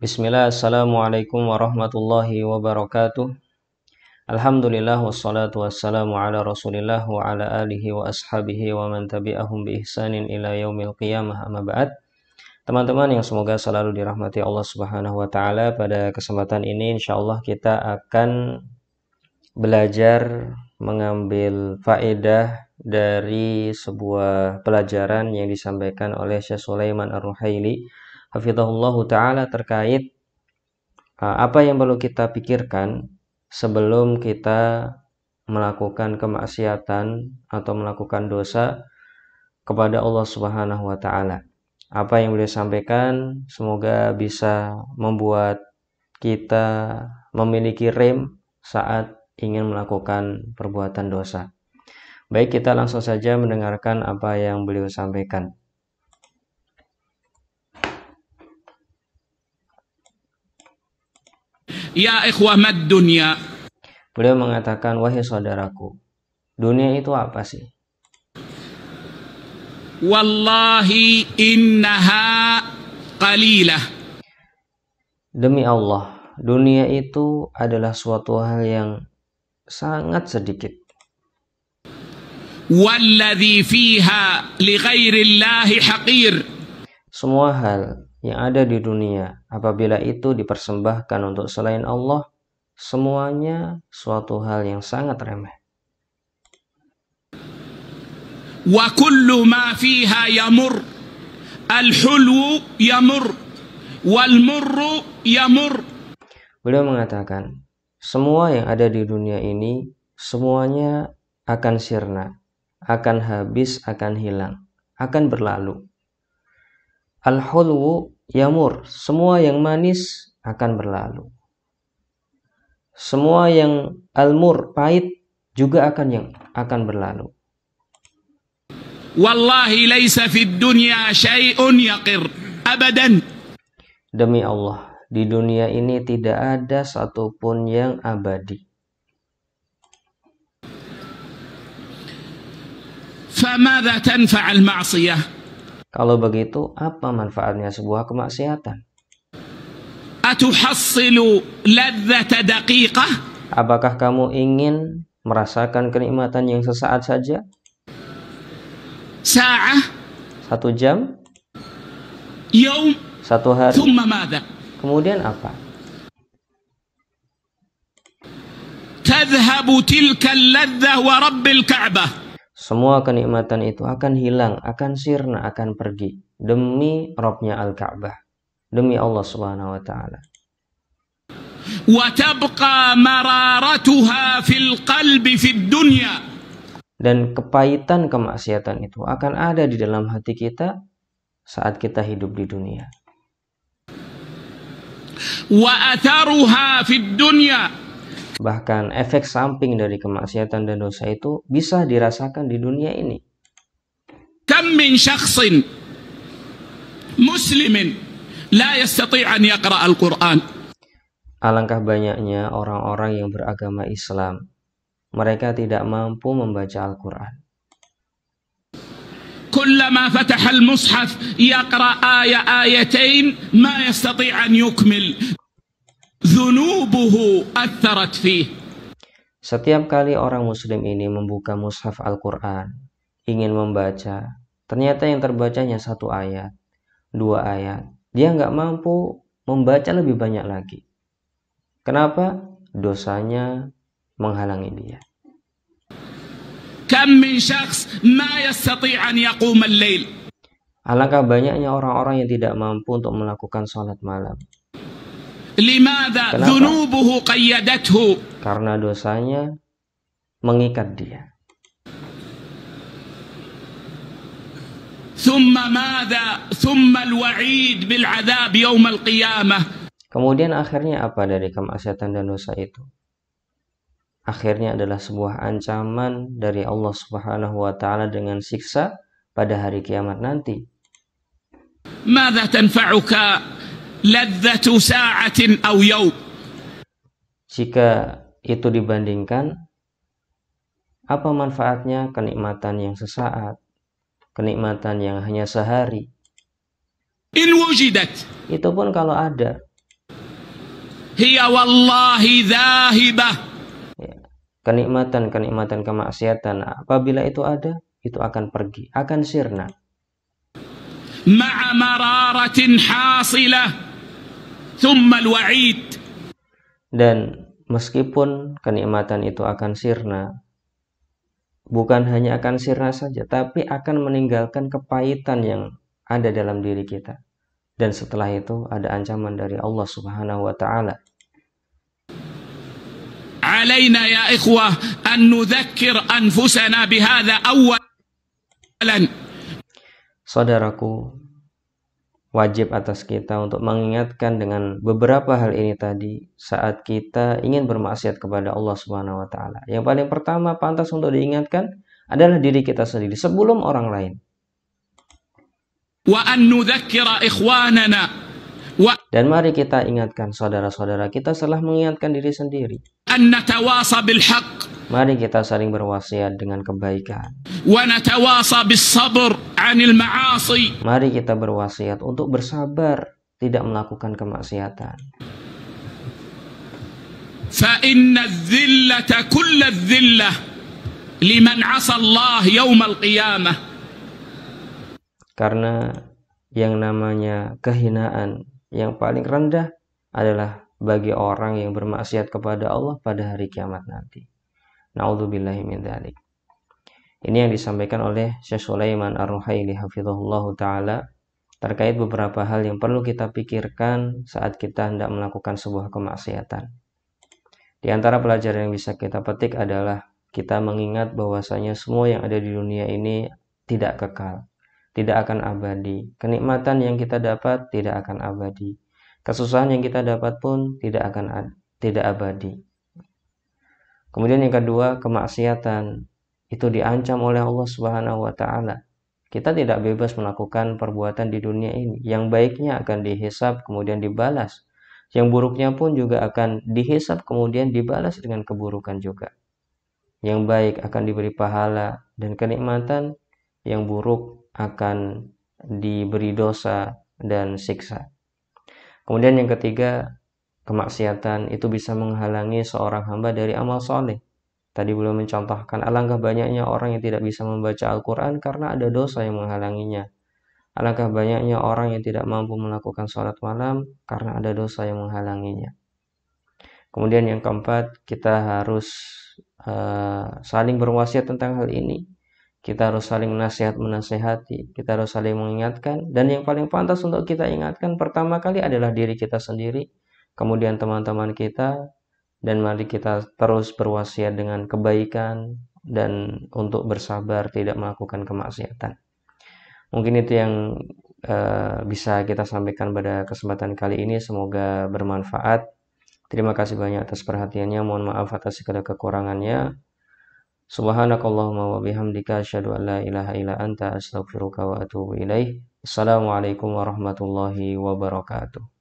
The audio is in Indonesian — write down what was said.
Bismillah, assalamualaikum warahmatullahi wabarakatuh. Alhamdulillah wassalatu wassalamu ala rasulillah wa ala alihi wa ashabihi wa man tabi'ahum bi ihsanin ila yaumil qiyamah, amma ba'd. Teman-teman yang semoga selalu dirahmati Allah subhanahu wa ta'ala, pada kesempatan ini insyaallah kita akan belajar mengambil faedah dari sebuah pelajaran yang disampaikan oleh Syekh Sulaiman Ar-Ruhaili hafizahullahu ta'ala terkait apa yang perlu kita pikirkan sebelum kita melakukan kemaksiatan atau melakukan dosa kepada Allah Subhanahu wa ta'ala. Apa yang beliau sampaikan semoga bisa membuat kita memiliki rem saat ingin melakukan perbuatan dosa. Baik, kita langsung saja mendengarkan apa yang beliau sampaikan. Ya ikhwah mad dunya. Beliau mengatakan, wahai saudaraku, dunia itu apa sih? Wallahi innaha qalilah. Demi Allah, dunia itu adalah suatu hal yang sangat sedikit. Walladhi fiha li ghairillahi haqir. Semua hal yang ada di dunia, apabila itu dipersembahkan untuk selain Allah, semuanya suatu hal yang sangat remeh. Wa kullu ma fiha yamur. Al-hulwu yamur. Wal murru yamur. Beliau mengatakan, semua yang ada di dunia ini, semuanya akan sirna, akan habis, akan hilang, akan berlalu. Al-hulwu yamur, semua yang manis akan berlalu. Semua yang al-mur, pahit, juga akan berlalu. Wallahi laysa fid dunya syai'un yaqir abadan. Demi Allah, di dunia ini tidak ada satupun yang abadi. Famadha tanfa'al ma'siyah? Kalau begitu, apa manfaatnya sebuah kemaksiatan? Atuhassilu ladzata daqiqah? Apakah kamu ingin merasakan kenikmatan yang sesaat saja? Sa'ah? 1 jam? Yawm? 1 hari? Thumma madha? Kemudian apa? Tadhhabu tilka al-ladzah wa rabbil ka'bah. Semua kenikmatan itu akan hilang, akan sirna, akan pergi. Demi Rabbnya Al-Ka'bah. Demi Allah Subhanahu wa ta'ala. Wa tabqa mararatuha fil qalbi fid dunya. Dan kepahitan kemaksiatan itu akan ada di dalam hati kita saat kita hidup di dunia. Wa atharuha fid dunya. Bahkan efek samping dari kemaksiatan dan dosa itu bisa dirasakan di dunia ini. Kam min syakhsin muslimin la yastati' an yaqra' al-Qur'an. Alangkah banyaknya orang-orang yang beragama Islam, mereka tidak mampu membaca Al-Quran. Kullama fataha al-mushaf yaqra' ayatain ma yastati' an yukmil. Dhunubuhu atharat fih. Setiap kali orang muslim ini membuka mushaf Al-Quran, ingin membaca, ternyata yang terbacanya 1 ayat, 2 ayat. Dia nggak mampu membaca lebih banyak lagi. Kenapa? Dosanya menghalangi dia. Kam min syakhs ma yastati' an yaqum al-lail. Alangkah banyaknya orang-orang yang tidak mampu untuk melakukan sholat malam. Limadha? Dhunubuhu qayyadathu. Karena dosanya mengikat dia. Thumma madha? Thumma al-wa'id bil 'adzab yawm al-qiyamah. Kemudian akhirnya apa dari kemaksiatan dan dosa itu? Akhirnya adalah sebuah ancaman dari Allah Subhanahu wa ta'ala dengan siksa pada hari kiamat nanti. Madza tanfa'uka ladzatu sa'atin aw yawm? Jika itu dibandingkan, apa manfaatnya kenikmatan yang sesaat, kenikmatan yang hanya sehari? In wujidat. Itu pun kalau ada. هي والله ذاهبة. Ya, kenikmatan kemaksiatan apabila itu ada, itu akan pergi, akan sirna. مع مرارة حاصلة ثم الوعيد. Dan meskipun kenikmatan itu akan sirna, bukan hanya akan sirna saja, tapi akan meninggalkan kepahitan yang ada dalam diri kita. Dan setelah itu ada ancaman dari Allah Subhanahu wa Ta'ala. علينا يا إخوة أن نذكر أنفسنا بهذا أولا. Saudaraku, wajib atas kita untuk mengingatkan dengan beberapa hal ini tadi saat kita ingin bermaksiat kepada Allah Subhanahu wa Ta'ala. Yang paling pertama pantas untuk diingatkan adalah diri kita sendiri sebelum orang lain. وأن نذكر إخواننا. Dan mari kita ingatkan saudara-saudara kita setelah mengingatkan diri sendiri. أن نتواصى بالحق. Mari kita saling berwasiat dengan kebaikan. ونتواصى بالصبر عن المعاصي. Mari kita berwasiat untuk bersabar, tidak melakukan kemaksiatan. فإن الذلة كل الذلة لمن عصى الله يوم القيامة. Karena yang namanya kehinaan yang paling rendah adalah bagi orang yang bermaksiat kepada Allah pada hari kiamat nanti. Na'udzubillahi min dzalik. Ini yang disampaikan oleh Syekh Sulaiman Ar-Ruhaili hafizahullahu taala terkait beberapa hal yang perlu kita pikirkan saat kita hendak melakukan sebuah kemaksiatan. Di antara pelajaran yang bisa kita petik adalah kita mengingat bahwasanya semua yang ada di dunia ini tidak kekal, tidak akan abadi. Kenikmatan yang kita dapat tidak akan abadi. Kesusahan yang kita dapat pun tidak abadi. Kemudian yang kedua, kemaksiatan itu diancam oleh Allah Subhanahu wa Ta'ala. Kita tidak bebas melakukan perbuatan di dunia ini. Yang baiknya akan dihisab kemudian dibalas. Yang buruknya pun juga akan dihisab kemudian dibalas dengan keburukan juga. Yang baik akan diberi pahala dan kenikmatan, yang buruk akan diberi dosa dan siksa. Kemudian yang ketiga, kemaksiatan itu bisa menghalangi seorang hamba dari amal soleh. Tadi beliau mencontohkan alangkah banyaknya orang yang tidak bisa membaca Al-Quran karena ada dosa yang menghalanginya. Alangkah banyaknya orang yang tidak mampu melakukan sholat malam karena ada dosa yang menghalanginya. Kemudian yang keempat, kita harus saling berwasiat tentang hal ini. Kita harus saling menasehati, kita harus saling mengingatkan, dan yang paling pantas untuk kita ingatkan pertama kali adalah diri kita sendiri, kemudian teman-teman kita, dan mari kita terus berwasiat dengan kebaikan dan untuk bersabar tidak melakukan kemaksiatan. Mungkin itu yang bisa kita sampaikan pada kesempatan kali ini, semoga bermanfaat. Terima kasih banyak atas perhatiannya, mohon maaf atas segala kekurangannya. Subhanakallahumma wa bihamdika asyhadu an la ilaha illa anta astaghfiruka wa atubu ilaih. Assalamualaikum warahmatullahi wabarakatuh.